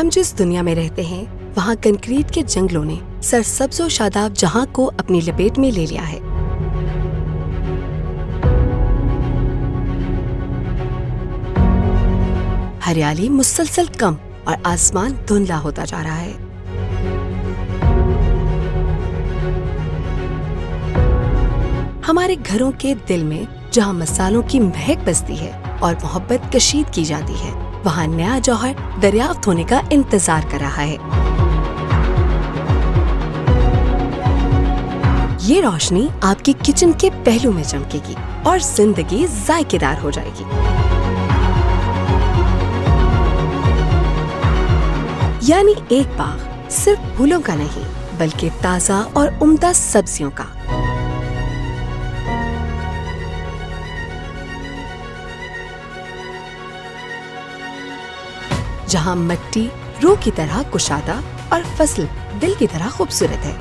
हम जिस दुनिया में रहते हैं वहाँ कंक्रीट के जंगलों ने सरसब्ज़ो शादाब जहां को अपनी लपेट में ले लिया है। हरियाली मुसलसल कम और आसमान धुंधला होता जा रहा है। हमारे घरों के दिल में जहां मसालों की महक बसती है और मोहब्बत कशीद की जाती है, वहां नया जौहर दरियाफ्त होने का इंतजार कर रहा है। ये रोशनी आपके किचन के पहलू में चमकेगी और जिंदगी जायकेदार हो जाएगी। यानी एक बाग सिर्फ फूलों का नहीं, बल्कि ताजा और उम्दा सब्जियों का। जहां मिट्टी रूह की तरह कुशादा और फसल दिल की तरह खूबसूरत है।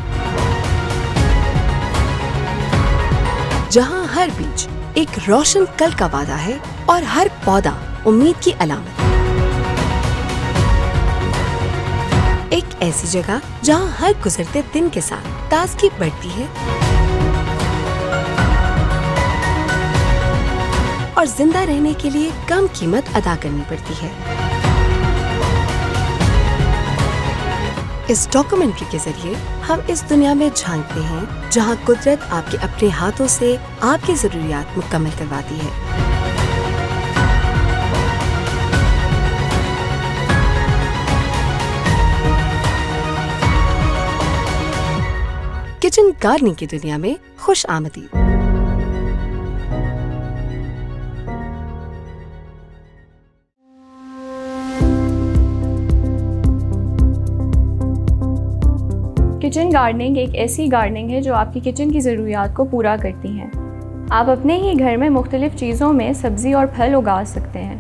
जहां हर बीज एक रोशन कल का वादा है और हर पौधा उम्मीद की अलामत। एक ऐसी जगह जहां हर गुजरते दिन के साथ ताजगी बढ़ती है और जिंदा रहने के लिए कम कीमत अदा करनी पड़ती है। इस डॉक्यूमेंट्री के जरिए हम इस दुनिया में झांकते हैं जहां कुदरत आपके अपने हाथों से आपकी जरूरियात मुकम्मल करवाती है। किचन गार्डनिंग की दुनिया में खुश आमदीद। किचन गार्डनिंग एक ऐसी गार्डनिंग है जो आपकी किचन की ज़रूरियात को पूरा करती हैं। आप अपने ही घर में मुख्तलिफ़ चीज़ों में सब्ज़ी और फल उगा सकते हैं।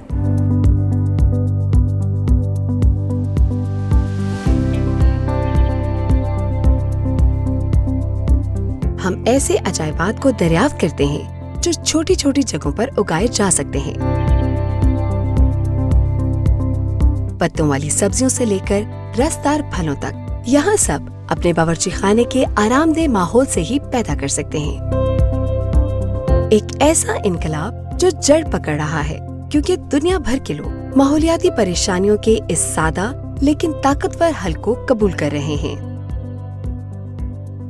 हम ऐसे अजायबात को दरियाफ्त करते हैं जो छोटी छोटी जगहों पर उगाए जा सकते हैं। पत्तों वाली सब्जियों से लेकर रसदार फलों तक, यहाँ सब अपने बावर्ची खाने के आरामदेह माहौल से ही पैदा कर सकते हैं। एक ऐसा इनकलाब जो जड़ पकड़ रहा है, क्योंकि दुनिया भर के लोग माहौलियाती परेशानियों के इस सादा लेकिन ताकतवर हल को कबूल कर रहे हैं।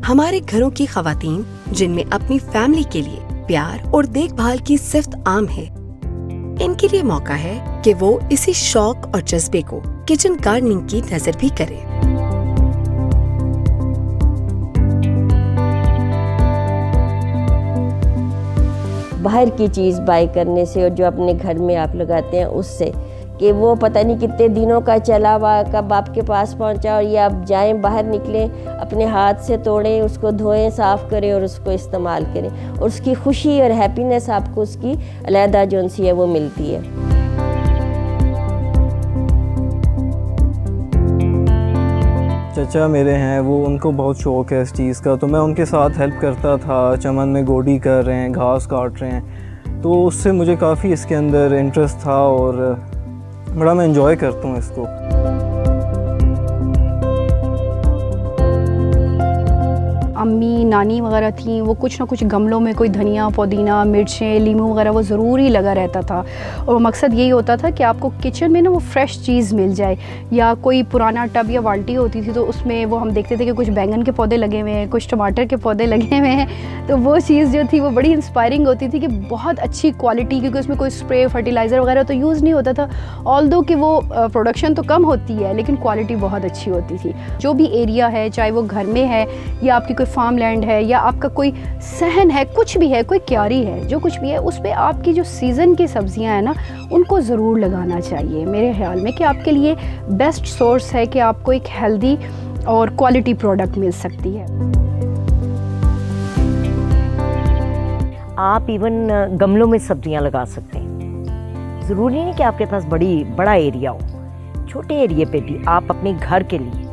हमारे घरों की खवातीन, जिनमें अपनी फैमिली के लिए प्यार और देखभाल की सिफ्त आम है, इनके लिए मौका है कि वो इसी शौक और जज्बे को किचन गार्डनिंग की नजर भी करें। बाहर की चीज़ बाय करने से और जो अपने घर में आप लगाते हैं उससे, कि वो पता नहीं कितने दिनों का चला हुआ कब आपके पास पहुंचा, और ये आप जाएं बाहर निकलें अपने हाथ से तोड़ें, उसको धोएं, साफ़ करें और उसको इस्तेमाल करें, और उसकी खुशी और हैप्पीनेस आपको उसकी अलहदा जोन सी है वो मिलती है। चचा मेरे हैं, वो उनको बहुत शौक़ है इस चीज़ का, तो मैं उनके साथ हेल्प करता था। चमन में गोडी कर रहे हैं, घास काट रहे हैं, तो उससे मुझे काफ़ी इसके अंदर इंटरेस्ट था और बड़ा मैं एंजॉय करता हूँ इसको। अम्मी नानी वगैरह थी, वो कुछ ना कुछ गमलों में कोई धनिया, पुदीना, मिर्चें, लीमू वगैरह वो ज़रूरी लगा रहता था। और मकसद यही होता था कि आपको किचन में ना वो फ्रेश चीज़ मिल जाए। या कोई पुराना टब या बाल्टी होती थी तो उसमें वो हम देखते थे कि कुछ बैंगन के पौधे लगे हुए हैं, कुछ टमाटर के पौधे लगे हुए हैं, तो वो चीज़ जो थी वो बड़ी इंस्पायरिंग होती थी कि बहुत अच्छी क्वालिटी, क्योंकि उसमें कोई स्प्रे फर्टिलाइज़र वगैरह तो यूज़ नहीं होता था। ऑल्दो कि वो प्रोडक्शन तो कम होती है लेकिन क्वालिटी बहुत अच्छी होती थी। जो भी एरिया है, चाहे वो घर में है या आपकी कोई फार्म लैंड है या आपका कोई सहन है, कुछ भी है, कोई क्यारी है, जो कुछ भी है, उस पे आपकी जो सीज़न की सब्जियां हैं ना, उनको ज़रूर लगाना चाहिए। मेरे ख्याल में कि आपके लिए बेस्ट सोर्स है कि आपको एक हेल्दी और क्वालिटी प्रोडक्ट मिल सकती है। आप इवन गमलों में सब्जियां लगा सकते हैं। ज़रूरी नहीं कि आपके पास बड़ा एरिया हो, छोटे एरिया पे भी आप अपने घर के लिए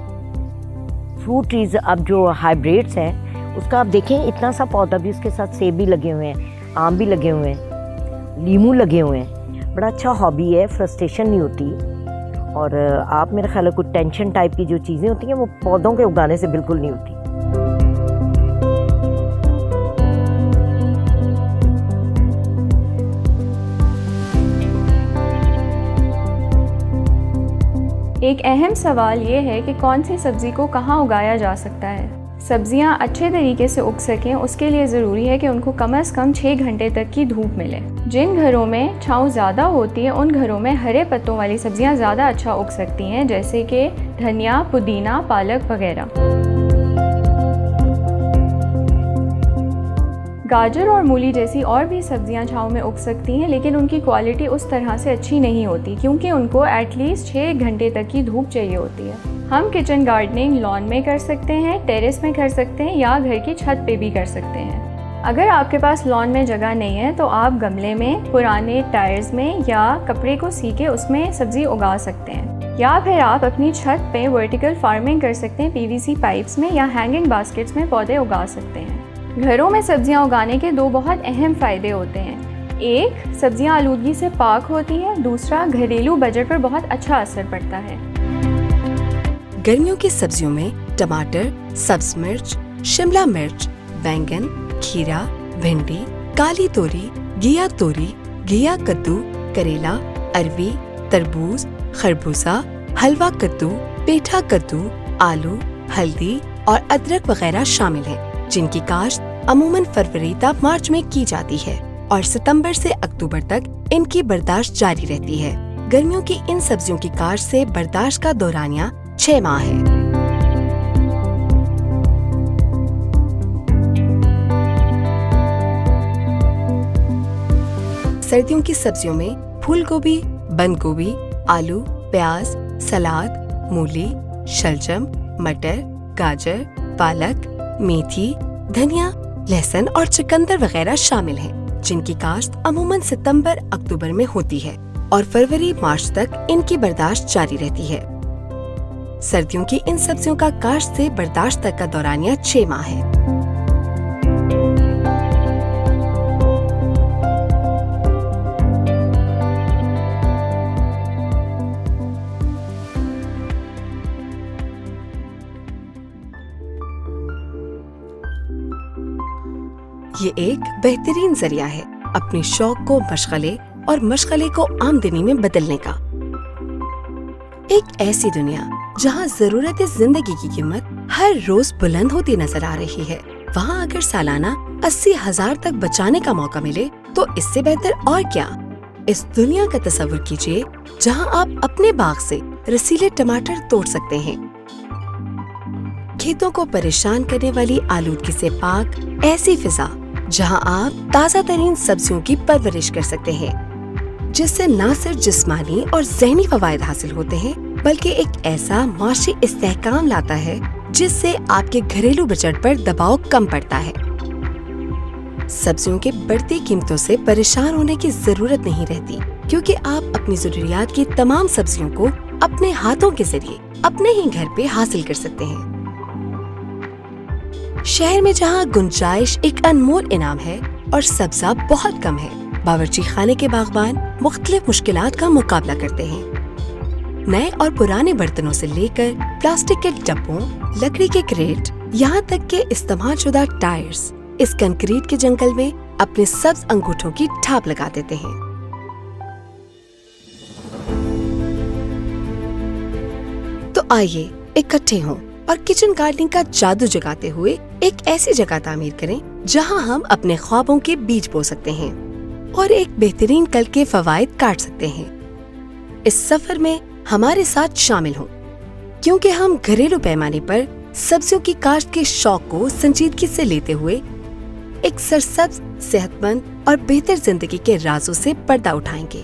फ्रूट ट्रीज़, अब जो हाइब्रिड्स हैं उसका आप देखें, इतना सा पौधा भी, उसके साथ सेब भी लगे हुए हैं, आम भी लगे हुए हैं, लीमू लगे हुए हैं। बड़ा अच्छा हॉबी है, फ्रस्ट्रेशन नहीं होती और आप मेरा ख्याल है कुछ टेंशन टाइप की जो चीज़ें होती हैं वो पौधों के उगाने से बिल्कुल नहीं होती। एक अहम सवाल ये है कि कौन सी सब्ज़ी को कहाँ उगाया जा सकता है। सब्जियां अच्छे तरीके से उग सकें उसके लिए ज़रूरी है कि उनको कम से कम 6 घंटे तक की धूप मिले। जिन घरों में छाँव ज़्यादा होती है उन घरों में हरे पत्तों वाली सब्जियां ज़्यादा अच्छा उग सकती हैं, जैसे कि धनिया, पुदीना, पालक वगैरह। गाजर और मूली जैसी और भी सब्जियां छाँव में उग सकती हैं, लेकिन उनकी क्वालिटी उस तरह से अच्छी नहीं होती क्योंकि उनको एटलीस्ट 6 घंटे तक की धूप चाहिए होती है। हम किचन गार्डनिंग लॉन में कर सकते हैं, टेरेस में कर सकते हैं या घर की छत पे भी कर सकते हैं। अगर आपके पास लॉन में जगह नहीं है तो आप गमले में, पुराने टायर्स में या कपड़े को सी के उसमें सब्ज़ी उगा सकते हैं, या फिर आप अपनी छत पे वर्टिकल फार्मिंग कर सकते हैं। PVC पाइप्स में या हैंगिंग बास्केट्स में पौधे उगा सकते हैं। घरों में सब्जियां उगाने के 2 बहुत अहम फ़ायदे होते हैं। एक, सब्जियां आलूदगी से पाक होती हैं। दूसरा, घरेलू बजट पर बहुत अच्छा असर पड़ता है। गर्मियों की सब्जियों में टमाटर, सब्ज मिर्च, शिमला मिर्च, बैंगन, खीरा, भिंडी, काली तोरी, घिया कद्दू, करेला, अरबी, तरबूज, खरबूजा, हलवा कद्दू, पेठा कद्दू, आलू, हल्दी और अदरक वगैरह शामिल हैं, जिनकी काश्त अमूमन फरवरी तक मार्च में की जाती है और सितंबर से अक्टूबर तक इनकी बर्दाश्त जारी रहती है। गर्मियों की इन सब्जियों की काश्त से बर्दाश्त का दौरानिया 6 माह है। सर्दियों की सब्जियों में फूल गोभी, बंद गोभी, आलू, प्याज, सलाद, मूली, शलजम, मटर, गाजर, पालक, मेथी, धनिया, लहसुन और चुकंदर वगैरह शामिल हैं, जिनकी काश्त अमूमन सितंबर अक्टूबर में होती है और फरवरी मार्च तक इनकी बर्दाश्त जारी रहती है। सर्दियों की इन सब्जियों का काश्त से बर्दाश्त तक का दौरानिया 6 माह है। ये एक बेहतरीन जरिया है अपने शौक को मशगले और मशगले को आमदनी में बदलने का। एक ऐसी दुनिया जहाँ जरूरत जिंदगी की कीमत हर रोज बुलंद होती नजर आ रही है, वहाँ अगर सालाना 80,000 तक बचाने का मौका मिले तो इससे बेहतर और क्या। इस दुनिया का तस्वुर कीजिए जहाँ आप अपने बाग से रसीले टमाटर तोड़ सकते हैं। खेतों को परेशान करने वाली आलूदगी से पाक ऐसी फिजा जहां आप ताज़ा तरीन सब्जियों की परवरिश कर सकते हैं, जिससे न सिर्फ जिस्मानी और ज़हनी फवायद हासिल होते हैं बल्कि एक ऐसा माशी इस्तेहकाम लाता है जिससे आपके घरेलू बजट पर दबाव कम पड़ता है। सब्जियों के बढ़ती कीमतों से परेशान होने की जरूरत नहीं रहती क्योंकि आप अपनी जरूरियात की तमाम सब्जियों को अपने हाथों के जरिए अपने ही घर पे हासिल कर सकते हैं। शहर में जहाँ गुंजाइश एक अनमोल इनाम है और सब्जा बहुत कम है, बावर्ची खाने के बागबान मुख्तलिफ मुश्किलात का मुकाबला करते हैं। नए और पुराने बर्तनों से लेकर प्लास्टिक के डब्बों, लकड़ी के क्रेट, यहाँ तक के इस्तेमाल शुदा टायर्स इस कंक्रीट के जंगल में अपने सब्ज अंगूठों की ठाप लगा देते हैं। तो आइए इकट्ठे हों और किचन गार्डनिंग का जादू जगाते हुए एक ऐसी जगह तामीर करें जहां हम अपने ख्वाबों के बीज बो सकते हैं और एक बेहतरीन कल के फवायद काट सकते हैं। इस सफर में हमारे साथ शामिल हों क्योंकि हम घरेलू पैमाने पर सब्जियों की काश्त के शौक को संजीदगी से लेते हुए एक सरसब्ज, सेहतमंद और बेहतर जिंदगी के राजों से पर्दा उठाएंगे।